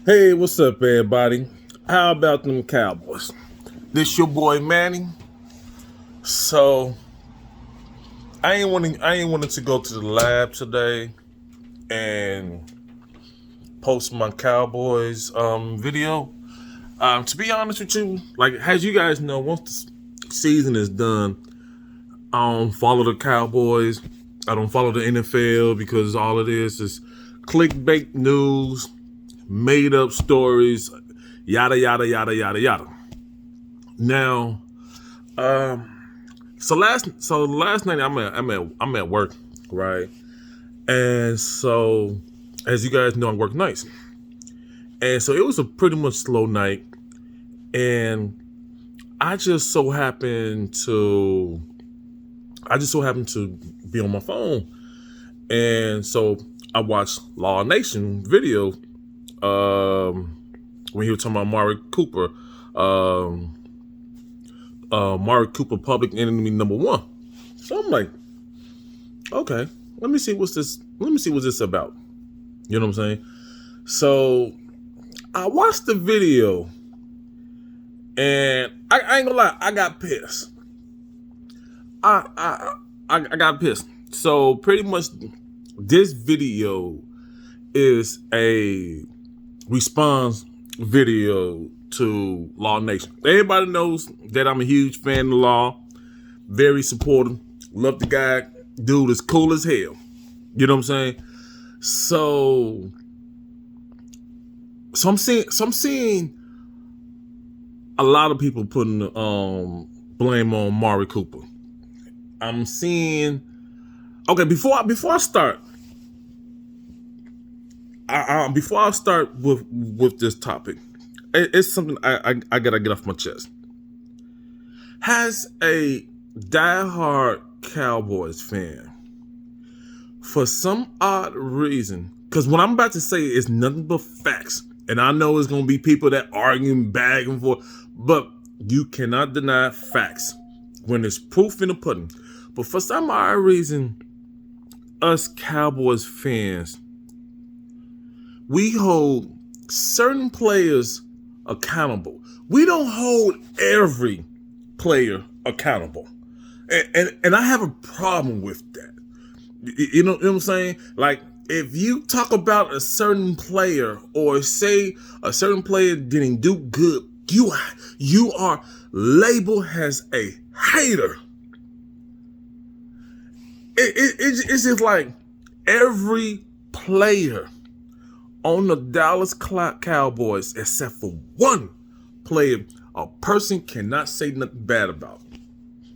Hey, what's up, everybody? How about them Cowboys? This your boy Manny. So I ain't wanting to go to the lab today and post my Cowboys video. To be honest with you, like as you guys know, once the season is done, I don't follow the Cowboys. I don't follow the NFL because all it is clickbait news, made up stories, yada yada yada yada yada. Now, last night I'm at work, right? And so as you guys know, I work nights. And so it was a pretty much slow night. And I just so happened to be on my phone. And so I watched Law Nation video when he was talking about Amari Cooper. Amari Cooper, public enemy number one. So I'm like, okay, let me see what's this about. You know what I'm saying? So I watched the video, and I ain't gonna lie, I got pissed. I got pissed. So pretty much, this video is a response video to Law Nation. Everybody knows that I'm a huge fan of Law, very supportive, love the guy, dude is cool as hell. You know what I'm saying? So I'm seeing a lot of people putting blame on Amari Cooper. I'm seeing. Okay, before I start, before I start with this topic, it's something I gotta get off my chest. Has a diehard Cowboys fan, for some odd reason, because what I'm about to say is nothing but facts, and I know it's gonna be people that arguing back and forth, but you cannot deny facts when there's proof in the pudding. But for some odd reason, us Cowboys fans, we hold certain players accountable. We don't hold every player accountable. And I have a problem with that. You know what I'm saying? Like, if you talk about a certain player or say a certain player didn't do good, you are labeled as a hater. It's just like every player on the Dallas Cowboys, except for one player, a person cannot say nothing bad about.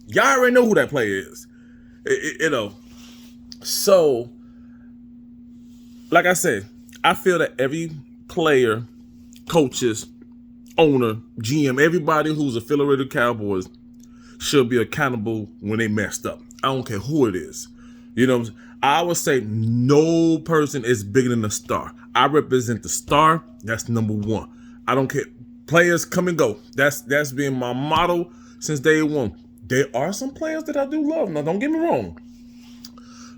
Y'all already know who that player is. You know. So, like I said, I feel that every player, coaches, owner, GM, everybody who's affiliated with Cowboys should be accountable when they messed up. I don't care who it is. You know, I would say no person is bigger than the star. I represent the star. That's number one. I don't care. Players come and go. That's been my motto since day one. There are some players that I do love. Now, don't get me wrong.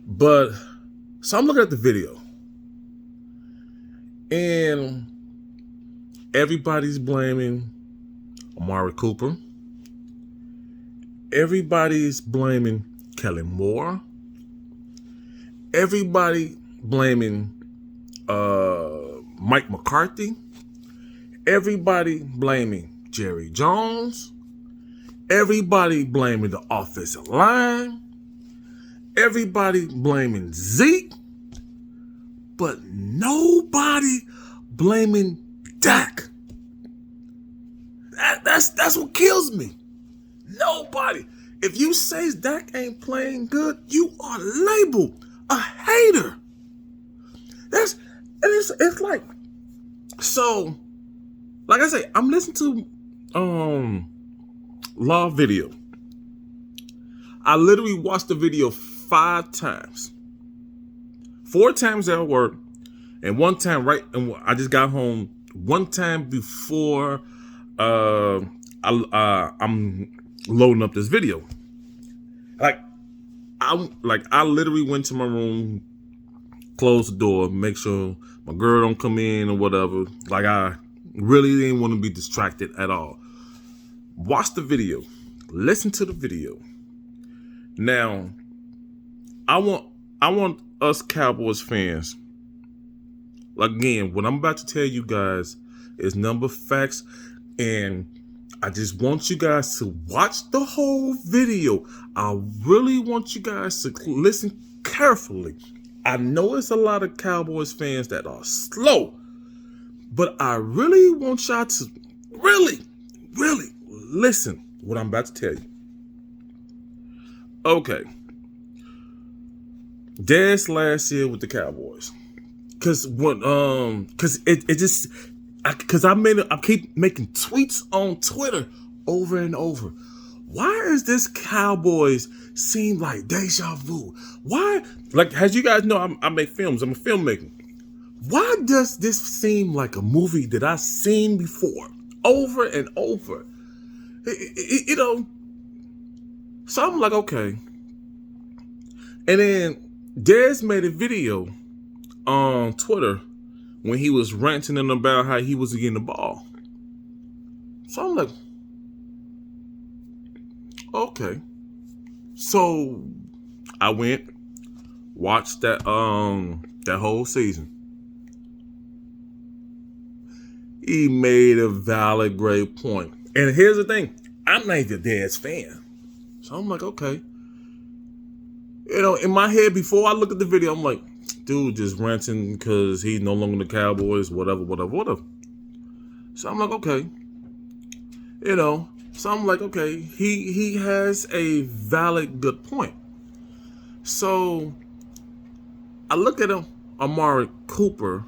But, so I'm looking at the video. And everybody's blaming Amari Cooper. Everybody's blaming Kelly Moore. Everybody blaming Mike McCarthy. Everybody blaming Jerry Jones. Everybody blaming the offensive line. Everybody blaming Zeke. But nobody blaming Dak. That's what kills me. Nobody. If you say Dak ain't playing good, you are labeled a hater. It's like, so, like I say, I'm listening to Law video. I literally watched the video 5 times. 4 times at work, and 1 time and I just got home. 1 time before I'm loading up this video. I literally went to my room, close the door, make sure my girl don't come in or whatever. Like, I really didn't want to be distracted at all. Watch the video. Listen to the video. Now, I want us Cowboys fans, again, what I'm about to tell you guys is number facts, and I just want you guys to watch the whole video. I really want you guys to listen carefully. I know it's a lot of Cowboys fans that are slow, but I really want y'all to really listen what I'm about to tell you. Okay. Dez last year with the Cowboys. Cause I keep making tweets on Twitter over and over. Why is this Cowboys seem like deja vu? Why? Like, as you guys know, I make films. I'm a filmmaker. Why does this seem like a movie that I've seen before, over and over? You know. So I'm like, okay. And then Dez made a video on Twitter when he was ranting about how he was getting the ball. So I'm like, okay. So I went, watched that whole season. He made a valid, great point. And here's the thing, I'm not even a Dez fan. So I'm like, okay. You know, in my head, before I look at the video, I'm like, dude just ranting because he's no longer the Cowboys, whatever. So I'm like, okay. You know, so I'm like, okay, he has a valid, good point. So I look at him, Amari Cooper,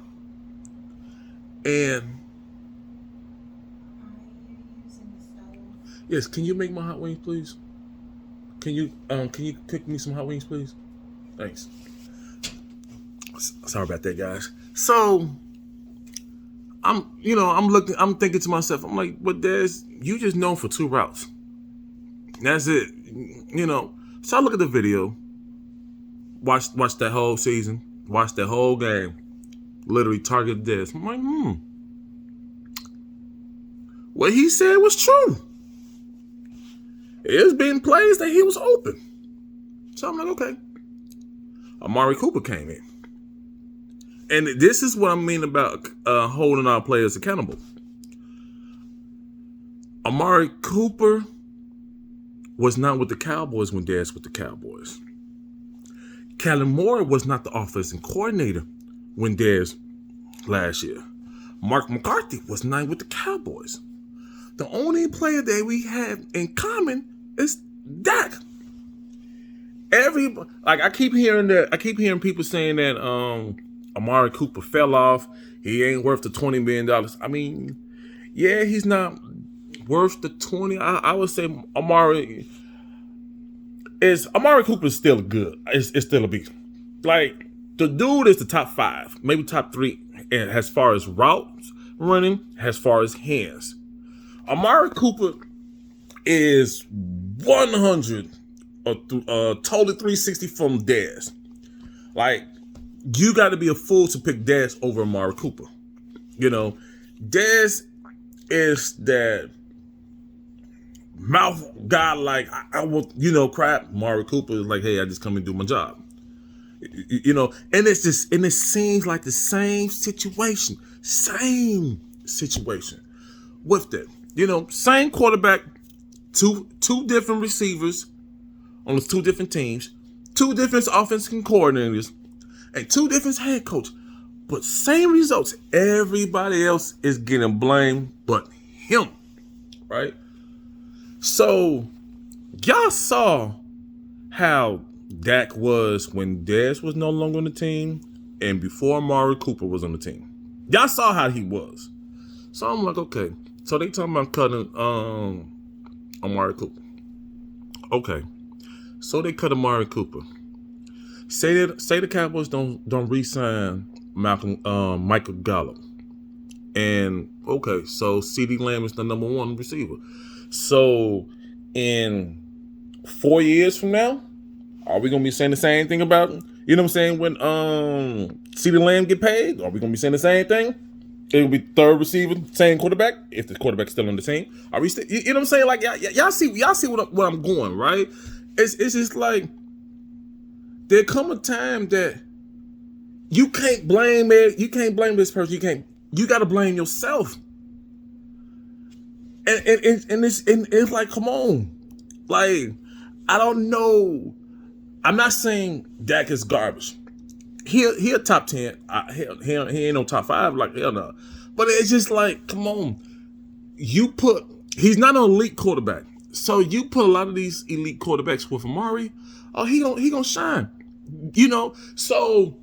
and yes, can you make my hot wings, please? Can you cook me some hot wings, please? Thanks. Sorry about that, guys. So I'm thinking to myself, I'm like, but you just known for 2 routes. That's it. You know. So I look at the video, watch that whole season, watch that whole game, literally target Dez. I'm like, what he said was true. It's been plays that he was open. So I'm like, okay. Amari Cooper came in. And this is what I mean about holding our players accountable. Amari Cooper was not with the Cowboys when Dez was with the Cowboys. Kellen Moore was not the offensive coordinator when Dez last year. Mark McCarthy was not with the Cowboys. The only player that we have in common is Dak. I keep hearing people saying that Amari Cooper fell off. He ain't worth the $20 million. I mean, yeah, he's not worth the 20. I would say Amari Cooper is still good. It's still a beast. Like, the dude is the top 5, maybe top 3, and as far as routes running, as far as hands. Amari Cooper is 100, totally 360 from Dez. Like, you got to be a fool to pick Dez over Amari Cooper. You know, Dez is that mouth guy, like, I want, crap. Amari Cooper is like, hey, I just come and do my job. You know, and it seems like the same situation with that. You know, same quarterback, two different receivers on the 2 different teams, 2 different offensive coordinators, and 2 different head coaches. But same results. Everybody else is getting blamed but him, right? So, y'all saw how Dak was when Dez was no longer on the team and before Amari Cooper was on the team. Y'all saw how he was. So I'm like, okay. So they talking about cutting Amari Cooper. Okay. So they cut Amari Cooper. Say the Cowboys don't re-sign Michael Gallup. And okay, so CeeDee Lamb is the number 1 receiver. So in 4 years from now, are we gonna be saying the same thing about, You know what I'm saying? When CeeDee Lamb get paid, are we gonna be saying the same thing? It will be third receiver, same quarterback. If the quarterback's still on the team, are we still? You know what I'm saying? Like y'all see what I'm going, right? It's just like there come a time that you can't blame it. You can't blame this person. You got to blame yourself. And it's like, come on, like I don't know. I'm not saying Dak is garbage. He a top 10. He ain't no top 5. Like hell no. But it's just like, come on. He's not an elite quarterback. So you put a lot of these elite quarterbacks with Amari. Oh, he gonna shine. You know. So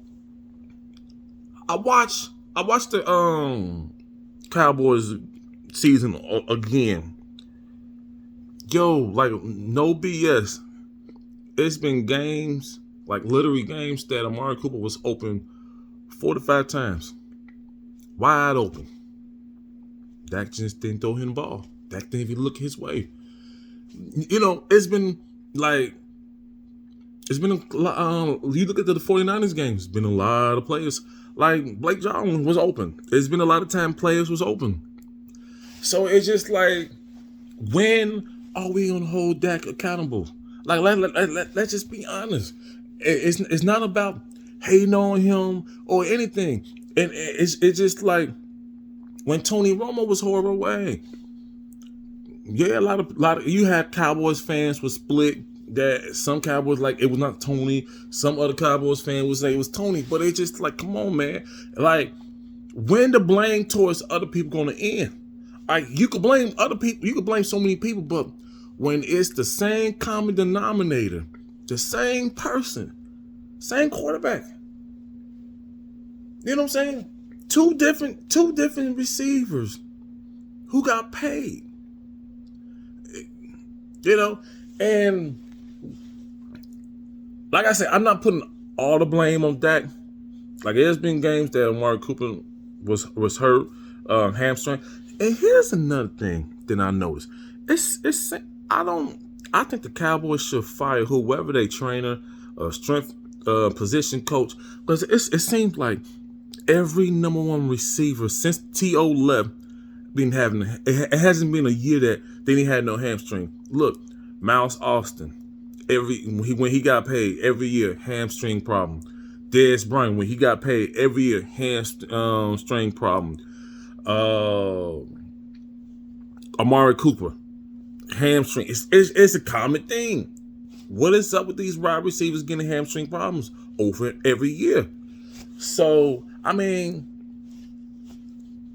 I watched the Cowboys season again. Yo, like no BS. It's been games, like literally games that Amari Cooper was open 4 to 5 times. Wide open. Dak just didn't throw him the ball. Dak didn't even look his way. You know, it's been a lot, you look at the 49ers games, it's been a lot of players. Like Blake Jarwin was open. It's been a lot of time players was open. So it's just like, when are we gonna hold Dak accountable? Like let's just be honest. It's not about hating on him or anything. And it's just like when Tony Romo was horrible away. Yeah, a lot of you had Cowboys fans was split. That some Cowboys like it was not Tony. Some other Cowboys fans would say it was Tony. But it's just like, come on, man. Like, when the blame towards other people gonna end? Like, you could blame other people. You could blame so many people, but when it's the same common denominator, the same person, same quarterback. You know what I'm saying? Two different receivers who got paid. You know, and like I said, I'm not putting all the blame on Dak. Like, there's been games that Amari Cooper was hurt, hamstring. And here's another thing that I noticed. I think the Cowboys should fire whoever they trainer, strength position coach, because it seems like every number one receiver since T.O. left been having it hasn't been a year that they didn't have no hamstring. Look, Miles Austin, when he got paid every year, hamstring problem. Dez Bryant, when he got paid every year, hamstring problem. Amari Cooper, hamstring. It's a common thing. What is up with these wide receivers getting hamstring problems over every year? So, I mean,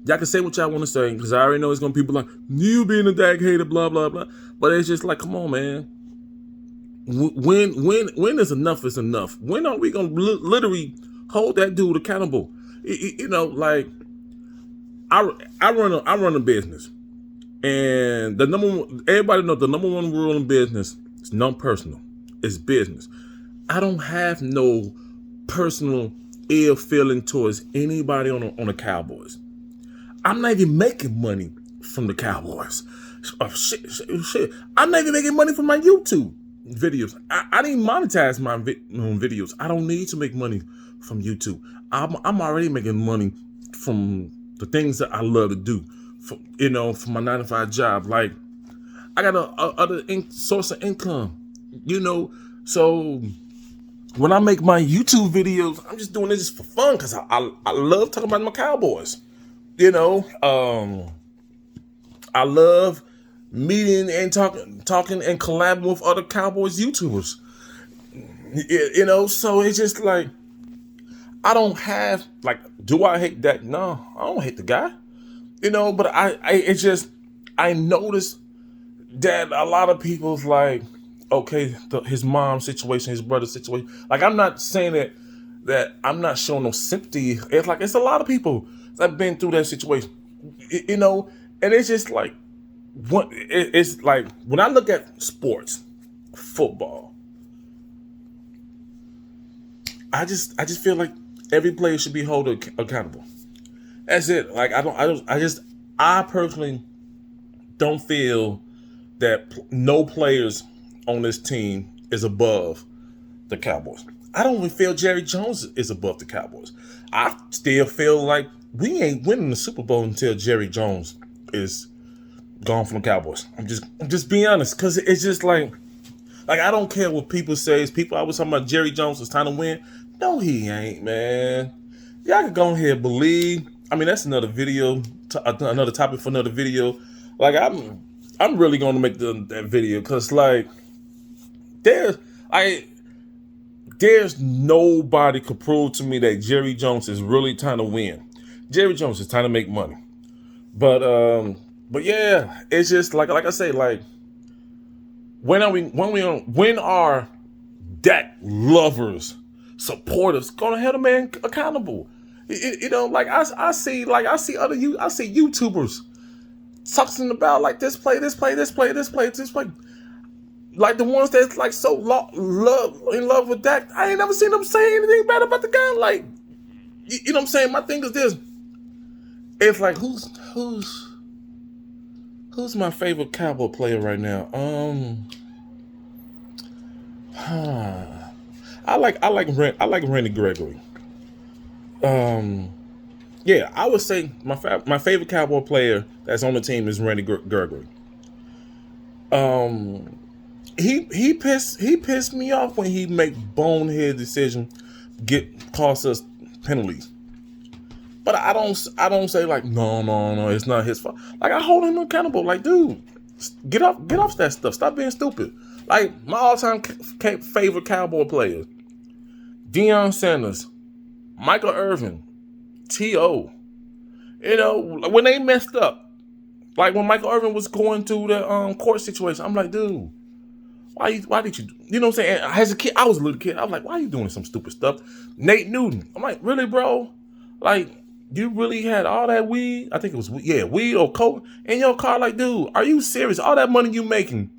y'all can say what y'all want to say, because I already know it's going to be people like, you being a Dak hater, blah, blah, blah. But it's just like, come on, man. When is enough is enough? When are we going to literally hold that dude accountable? You know, like, I run a business. And everybody knows the number one rule in business is non-personal. It's business. I don't have no personal ill feeling towards anybody on the Cowboys. I'm not even making money from the Cowboys. Oh, shit. I'm not even making money from my YouTube videos. I didn't monetize my videos. I don't need to make money from YouTube. I'm already making money from the things that I love to do. For my 9 to 5 job. Like, I got other source of income. So when I make my YouTube videos, I'm just doing this just for fun, because I love talking about my Cowboys. I love meeting and talking and collabing with other Cowboys YouTubers. So it's just like, I don't have, like, do I hate that? No, I don't hate the guy. But I noticed that a lot of people's like, okay, his mom's situation, his brother's situation. Like, I'm not saying that I'm not showing no sympathy. It's like, it's a lot of people that have been through that situation, and it's just like, it's like, when I look at sports, football, I just feel like every player should be held accountable. That's it. Like, I personally don't feel that no players on this team is above the Cowboys. I don't even feel Jerry Jones is above the Cowboys. I still feel like we ain't winning the Super Bowl until Jerry Jones is gone from the Cowboys. I'm just being honest, because it's just like I don't care what people say. People always talking about Jerry Jones, it's time to win. No, he ain't, man. Y'all can go ahead and believe. I mean, that's another video, another topic for another video. Like I'm really gonna make that video because like there's nobody could prove to me that Jerry Jones is really trying to win. Jerry Jones is trying to make money. But yeah, it's just like I say, like when are Dak lovers, supporters gonna hold a man accountable? You know, like I see YouTubers talking about like this play. Like the ones that's like so in love with Dak, I ain't never seen them say anything bad about the guy. Like, you know what I'm saying? My thing is this: it's like who's my favorite Cowboy player right now? I like Randy Gregory. Yeah, I would say my favorite Cowboy player that's on the team is Randy Gregory. He pissed me off when he make bonehead decision, cost us penalties. But I don't say like no, it's not his fault. Like I hold him accountable. Like, dude, get off that stuff. Stop being stupid. Like my all-time favorite Cowboy players: Deion Sanders, Michael Irvin, T.O. You know, when they messed up, like when Michael Irvin was going through the court situation, I'm like, dude, why did you? You know what I'm saying? As a kid, I was a little kid. I was like, why are you doing some stupid stuff? Nate Newton. I'm like, really, bro? Like, you really had all that weed? I think it was weed or coke in your car. Like, dude, are you serious? All that money you making,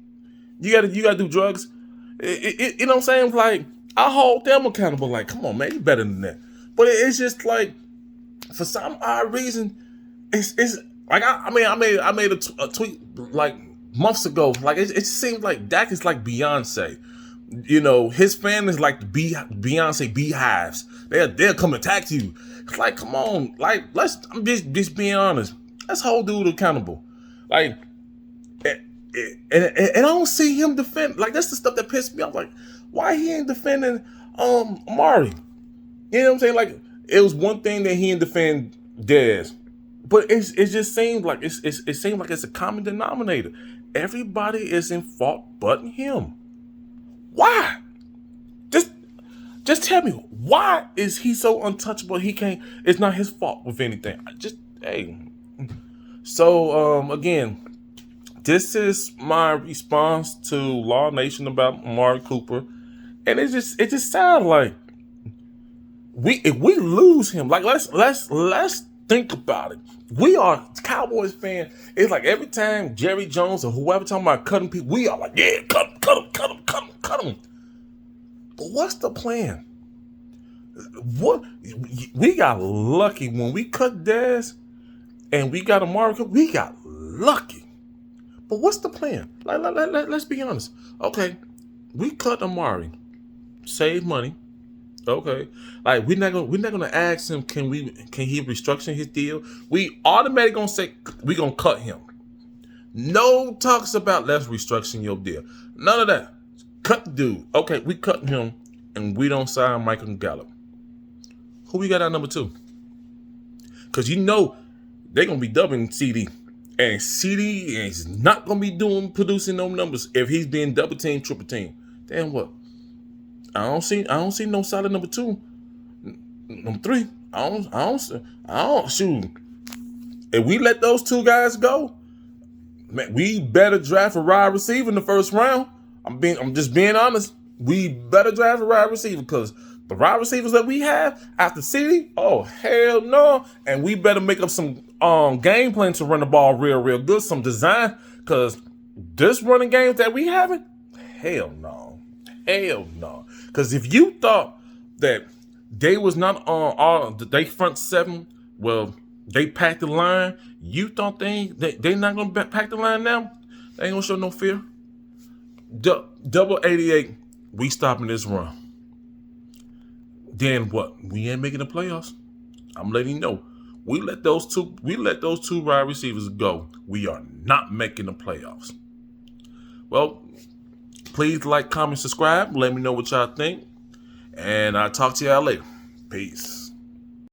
you gotta do drugs. You know what I'm saying? Like, I hold them accountable. Like, come on, man, you better than that. But it's just like, for some odd reason, it's like I made a tweet like months ago. Like it seems like Dak is like Beyonce. You know, his fan is like the Beyonce beehives. They'll come attack you. It's like, come on, like I'm just being honest. Let's hold dude accountable. Like, and I don't see him defend. Like that's the stuff that pissed me off. Like, why he ain't defending Amari? You know what I'm saying? Like, it was one thing that he didn't defend Dez, but it just seems like it seems like it's a common denominator. Everybody is in fault but him. Why? Just tell me, why is he so untouchable? He can't. It's not his fault with anything. Hey. So again, this is my response to Law Nation about Amari Cooper, and it just sounds like if we lose him, like let's think about it. We are Cowboys fans. It's like every time Jerry Jones or whoever talking about cutting people, we are like, yeah, cut him. But what's the plan? What we got lucky when we cut Dez and we got Amari Cooper. We got lucky. But what's the plan? Let's be honest. Okay, we cut Amari, save money. Okay, like we're not gonna ask him, can he restructure his deal? We automatically gonna say we gonna cut him. No talks about let's restructure your deal. None of that. Cut the dude. Okay, we cut him and we don't sign Michael Gallup. Who we got at number 2? Because you know they're gonna be dubbing CD, and CD is not gonna be producing no numbers if he's being double team, triple team. Then what? I don't see no solid number 2. Number 3. I don't shoot. If we let those 2 guys go, man, we better draft a wide receiver in the first round. I'm just being honest. We better draft a wide receiver because the wide receivers that we have after CD, oh hell no. And we better make up some game plan to run the ball real good, some design, because this running game that we having, hell no. Because if you thought that they was not on all they front 7, well, they packed the line. You thought they not gonna pack the line now? They ain't gonna show no fear. Double 88, we stopping this run. then what? We ain't making the playoffs. I'm letting you know. We let those two wide receivers go. We are not making the playoffs. Well, please like, comment, subscribe. Let me know what y'all think. And I'll talk to y'all later. Peace.